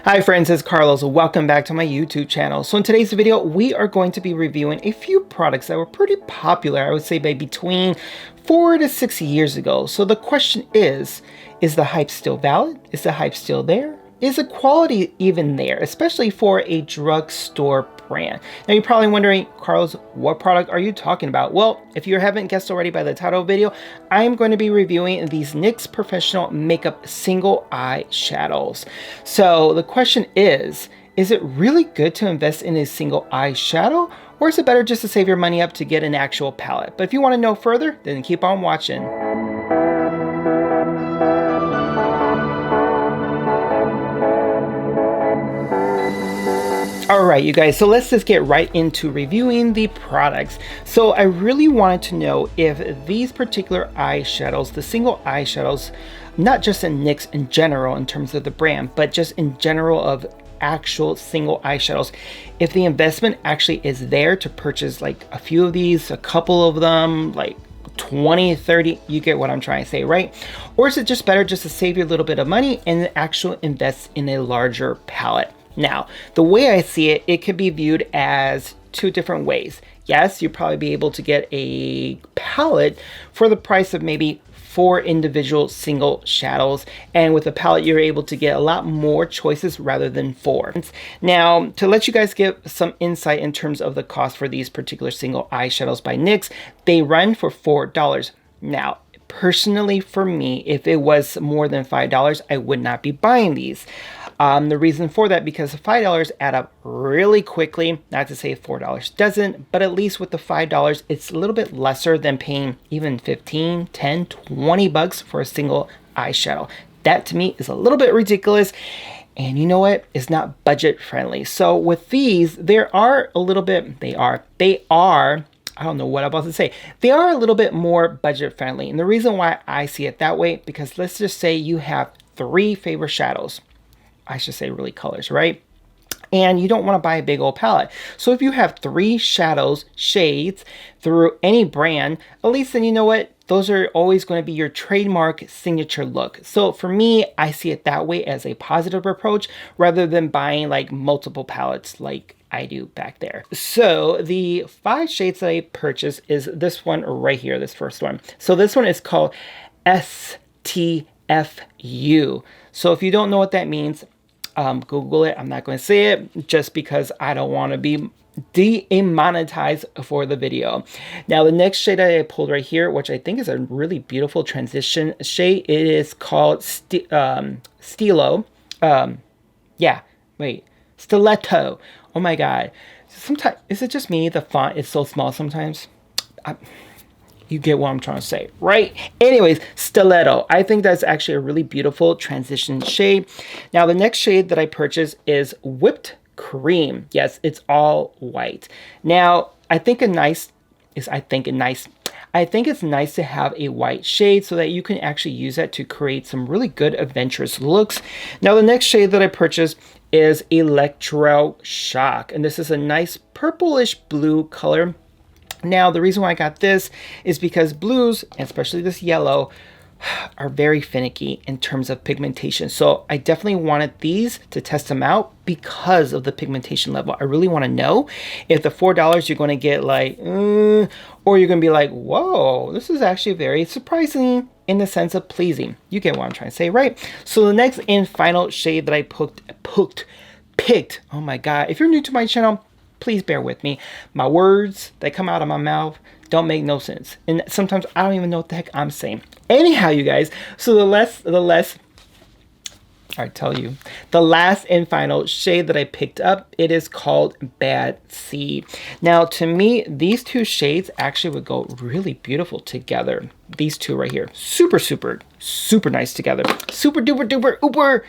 Hi friends, it's Carlos. Welcome back to my YouTube channel. So in today's video, we are going to be reviewing a few products that were pretty popular, I would say by between 4 to 6 years ago. So the question is the hype still valid? Is the hype still there? Is the quality even there, especially for a drugstore brand? Now you're probably wondering, Carlos, what product are you talking about? Well, if you haven't guessed already by the title of the video, I am going to be reviewing these NYX Professional Makeup Single Eyeshadows. So the question is it really good to invest in a single eyeshadow? Or is it better just to save your money up to get an actual palette? But if you want to know further, then keep on watching. Alright you guys, so let's just get right into reviewing the products. So I really wanted to know if these particular eyeshadows, the single eyeshadows, not just in NYX in general in terms of the brand, but just in general of actual single eyeshadows, if the investment actually is there to purchase like a few of these, a couple of them, like 20, 30, you get what I'm trying to say, right? Or is it just better just to save you a little bit of money and actually invest in a larger palette? Now, the way I see it, it could be viewed as two different ways. Yes, you'll probably be able to get a palette for the price of maybe 4 individual single shadows, and with a palette you're able to get a lot more choices rather than 4. Now, to let you guys get some insight in terms of the cost for these particular single eyeshadows by NYX, they run for $4. Now, personally for me, if it was more than $5, I would not be buying these. The reason for that, because $5 add up really quickly. Not to say $4 doesn't, but at least with the $5, it's a little bit lesser than paying even 15, 10, 20 bucks for a single eyeshadow. That to me is a little bit ridiculous. And you know what? It's not budget friendly. So with these, there are a little bit, they are, I don't know what I'm about to say. They are a little bit more budget friendly. And the reason why I see it that way, because let's just say you have 3 favorite shadows. I should say really colors, right? And you don't want to buy a big old palette. So if you have 3 shadows, shades through any brand, at least then you know what? Those are always going to be your trademark signature look. So for me, I see it that way as a positive approach rather than buying like multiple palettes like I do back there. So the 5 shades that I purchased is this one right here, this first one. So this one is called STFU. So if you don't know what that means, Google it. I'm not going to say it just because I don't want to be demonetized for the video. Now the next shade I pulled right here, which I think is a really beautiful transition shade, it is called Stiletto. Stiletto. Oh my god. Sometimes, is it just me? The font is so small sometimes. You get what I'm trying to say, right? Anyways, Stiletto. I think that's actually a really beautiful transition shade. Now, the next shade that I purchased is Whipped Cream. Yes, it's all white. Now, I think it's nice to have a white shade so that you can actually use that to create some really good adventurous looks. Now, the next shade that I purchased is Electroshock, and this is a nice purplish blue color. Now, the reason why I got this is because blues, and especially this yellow, are very finicky in terms of pigmentation. So I definitely wanted these to test them out because of the pigmentation level. I really want to know if the $4 you're going to get like, or you're going to be like, whoa, this is actually very surprising in the sense of pleasing. You get what I'm trying to say, right? So the next and final shade that I picked, oh my God, if you're new to my channel, please bear with me. My words that come out of my mouth don't make no sense. And sometimes I don't even know what the heck I'm saying. Anyhow, you guys, so the last and final shade that I picked up, it is called Bad Seed. Now, to me, these 2 shades actually would go really beautiful together. These 2 right here. Super, super, super nice together. Super duper duper ooper.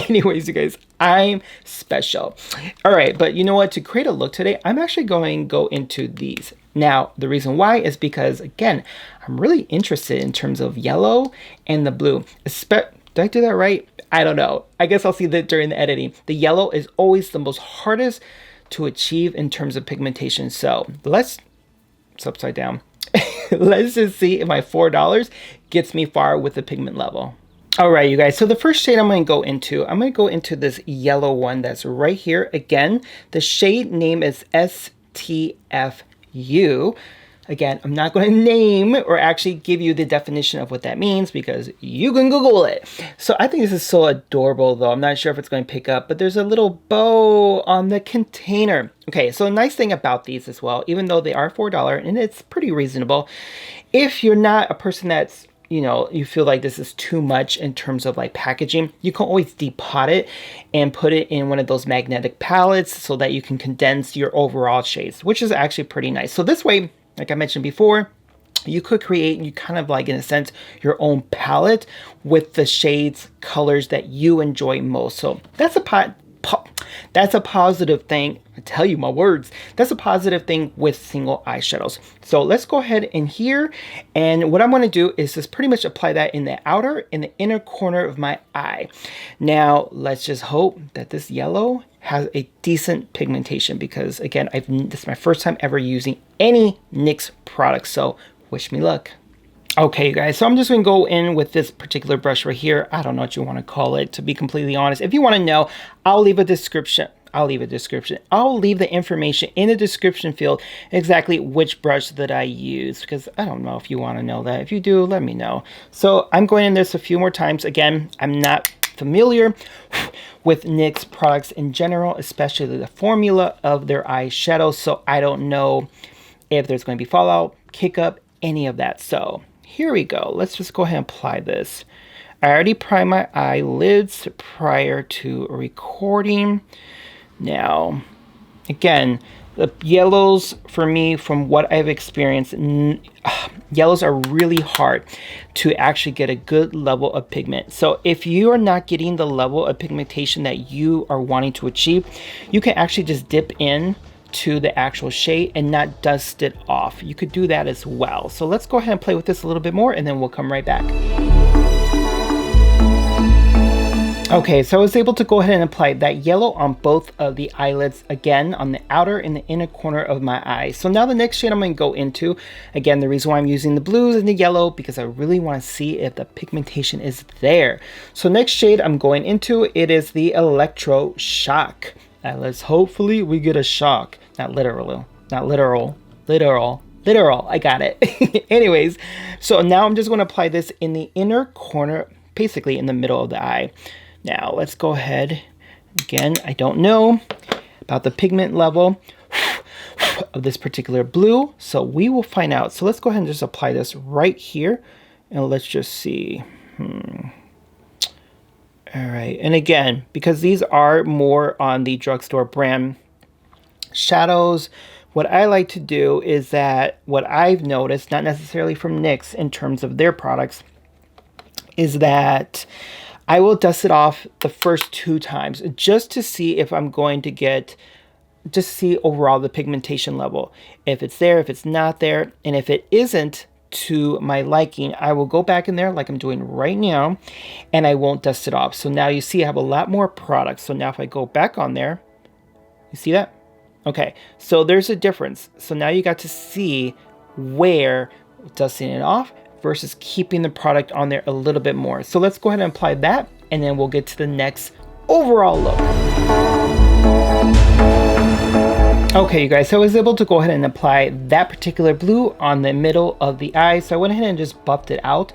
Anyways, you guys, I'm special. All right, but you know what? To create a look today, I'm actually going to go into these. Now, the reason why is because, again, I'm really interested in terms of yellow and the blue. Did I do that right? I don't know. I guess I'll see that during the editing. The yellow is always the most hardest to achieve in terms of pigmentation. So it's upside down. Let's just see if my $4 gets me far with the pigment level. All right, you guys, so the first shade I'm going to go into this yellow one that's right here. Again, the shade name is STFU. Again, I'm not going to name or actually give you the definition of what that means because you can Google it. So I think this is so adorable though. I'm not sure if it's going to pick up, but there's a little bow on the container. Okay, so a nice thing about these as well, even though they are $4 and it's pretty reasonable, if you're not a person that's, you know, you feel like this is too much in terms of like packaging, you can always depot it and put it in one of those magnetic palettes so that you can condense your overall shades, which is actually pretty nice. So this way, like I mentioned before, you could create, you kind of like, in a sense, your own palette with the shades, colors that you enjoy most. So that's a positive thing. I tell you my words. That's a positive thing with single eyeshadows. So let's go ahead in here. And what I'm going to do is just pretty much apply that in the outer and the inner corner of my eye. Now, let's just hope that this yellow has a decent pigmentation because, again, this is my first time ever using any NYX product. So wish me luck. Okay, you guys, so I'm just going to go in with this particular brush right here. I don't know what you want to call it, to be completely honest. If you want to know, I'll leave a description. I'll leave the information in the description field exactly which brush that I use, because I don't know if you want to know that. If you do, let me know. So I'm going in this a few more times. Again, I'm not familiar with NYX products in general, especially the formula of their eyeshadows. So I don't know if there's going to be fallout, kick up, any of that. So here we go. Let's just go ahead and apply this. I already primed my eyelids prior to recording. Now, again, the yellows for me, from what I've experienced, yellows are really hard to actually get a good level of pigment. So if you are not getting the level of pigmentation that you are wanting to achieve, you can actually just dip in to the actual shade and not dust it off. You could do that as well. So let's go ahead and play with this a little bit more and then we'll come right back. Okay, so I was able to go ahead and apply that yellow on both of the eyelids, again on the outer and the inner corner of my eye. So now the next shade I'm going to go into, again, the reason why I'm using the blues and the yellow, because I really want to see if the pigmentation is there. So next shade I'm going into, it is the Electroshock. Let's hopefully we get a shock. Not literal, I got it. Anyways, so now I'm just going to apply this in the inner corner, basically in the middle of the eye. Now let's go ahead. Again, I don't know about the pigment level of this particular blue, so we will find out. So let's go ahead and just apply this right here, and let's just see. All right, and again, because these are more on the drugstore brand shadows, what I like to do is that what I've noticed, not necessarily from NYX in terms of their products, is that I will dust it off the first 2 times just to see if I'm going to get, just see overall the pigmentation level. If it's there, if it's not there, and if it isn't to my liking, I will go back in there like I'm doing right now and I won't dust it off. So now you see I have a lot more products. So now if I go back on there, you see that? Okay, so there's a difference. So now you got to see where dusting it off versus keeping the product on there a little bit more. So let's go ahead and apply that and then we'll get to the next overall look. Okay, you guys, so I was able to go ahead and apply that particular blue on the middle of the eye. So I went ahead and just buffed it out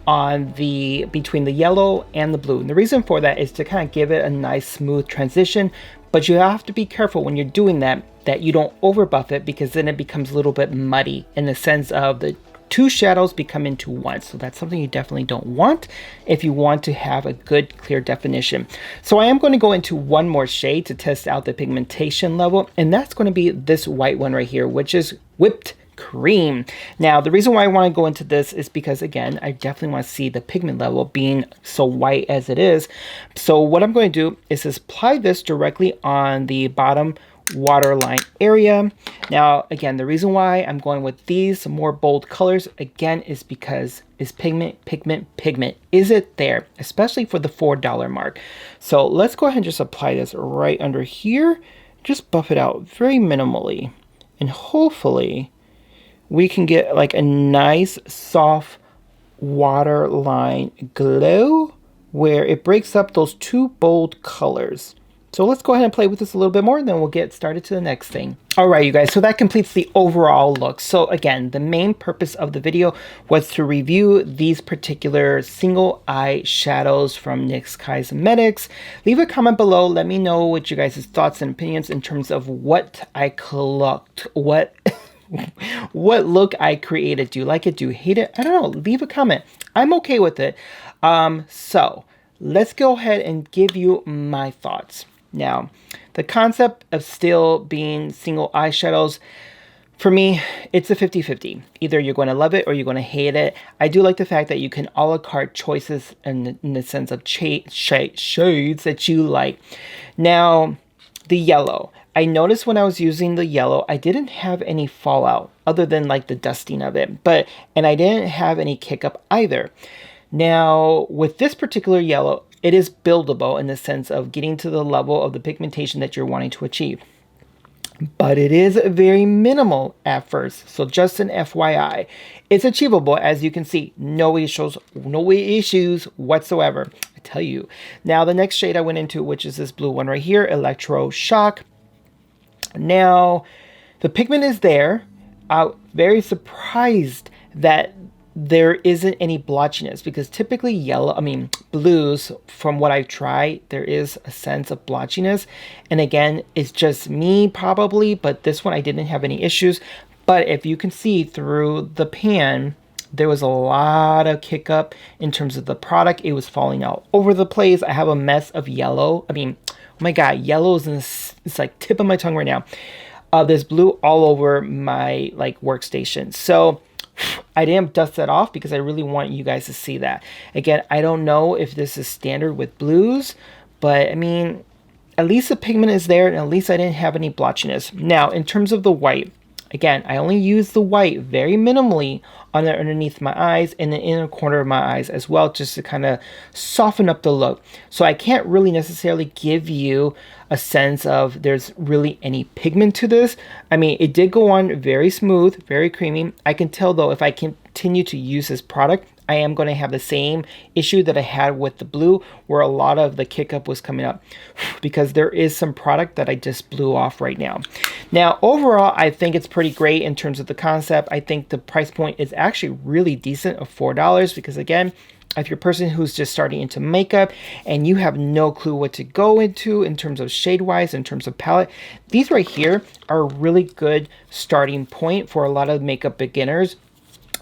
on the between the yellow and the blue. And the reason for that is to kind of give it a nice smooth transition, but you have to be careful when you're doing that you don't over buff it, because then it becomes a little bit muddy in the sense of the 2 shadows become into one. So that's something you definitely don't want if you want to have a good clear definition. So I am going to go into one more shade to test out the pigmentation level, and that's going to be this white one right here, which is Whipped Cream. Now the reason why I want to go into this is because, again, I definitely want to see the pigment level being so white as it is. So what I'm going to do is just apply this directly on the bottom waterline area. Now again, the reason why I'm going with these more bold colors again is because is pigment. Is it there? Especially for the $4 mark. So let's go ahead and just apply this right under here. Just buff it out very minimally, and hopefully we can get like a nice soft waterline glow where it breaks up those two bold colors. So let's go ahead and play with this a little bit more, and then we'll get started to the next thing. All right, you guys, so that completes the overall look. So again, the main purpose of the video was to review these particular single eye shadows from NYX Cosmetics. Leave a comment below. Let me know what you guys' thoughts and opinions in terms of what I collected, what look I created. Do you like it? Do you hate it? I don't know. Leave a comment. I'm okay with it. So let's go ahead and give you my thoughts. Now, the concept of still being single eyeshadows, for me, it's a 50-50. Either you're going to love it or you're going to hate it. I do like the fact that you can a la carte choices in the sense of shades that you like. Now, the yellow. I noticed when I was using the yellow, I didn't have any fallout other than like the dusting of it. And I didn't have any kick up either. Now, with this particular yellow, it is buildable in the sense of getting to the level of the pigmentation that you're wanting to achieve. But it is very minimal at first. So just an FYI. It's achievable, as you can see. No issues whatsoever. I tell you. Now, the next shade I went into, which is this blue one right here, Electroshock. Now, the pigment is there. I'm very surprised that there isn't any blotchiness, because typically blues, from what I've tried, there is a sense of blotchiness. And again, it's just me probably, but this one I didn't have any issues. But if you can see through the pan, there was a lot of kick up in terms of the product. It was falling out over the place. I have a mess of yellow. Oh my God, yellow is it's like tip of my tongue right now. There's blue all over my workstation. So I didn't dust that off because I really want you guys to see that. Again, I don't know if this is standard with blues, but I mean, at least the pigment is there, and at least I didn't have any blotchiness. Now, in terms of the white, again, I only use the white very minimally underneath my eyes and the inner corner of my eyes as well, just to kind of soften up the look. So I can't really necessarily give you a sense of there's really any pigment to this. I mean, it did go on very smooth, very creamy. I can tell though, if I continue to use this product, I am going to have the same issue that I had with the blue, where a lot of the kick up was coming up, because there is some product that I just blew off right now. Now, overall, I think it's pretty great in terms of the concept. I think the price point is actually really decent of $4, because again, if you're a person who's just starting into makeup and you have no clue what to go into in terms of shade wise, in terms of palette, these right here are a really good starting point for a lot of makeup beginners.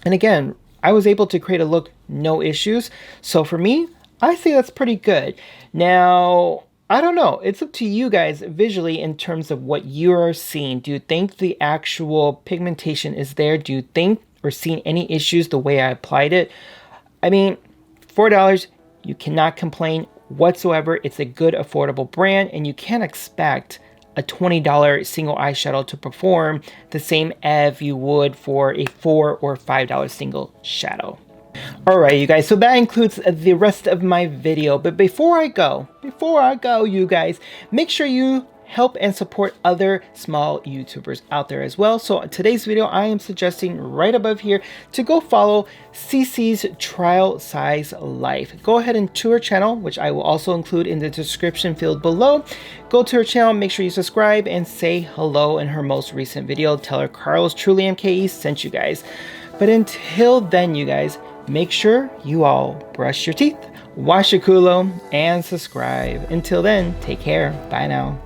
And again, I was able to create a look, no issues. So for me, I say that's pretty good. Now, I don't know. It's up to you guys visually in terms of what you're seeing. Do you think the actual pigmentation is there? Do you think or seeing any issues the way I applied it? I mean, $4, you cannot complain whatsoever. It's a good, affordable brand, and you can't expect a $20 single eyeshadow to perform the same as you would for a $4 or $5 single shadow. Alright, you guys, so that includes the rest of my video. But before I go, you guys, make sure you help and support other small YouTubers out there as well. So in today's video, I am suggesting right above here to go follow CC's Trial Size Life. Go ahead and to her channel, which I will also include in the description field below. Go to her channel, make sure you subscribe and say hello in her most recent video. Tell her Carlos TrulyMKE sent you guys. But until then, you guys, make sure you all brush your teeth, wash your culo, and subscribe. Until then, take care. Bye now.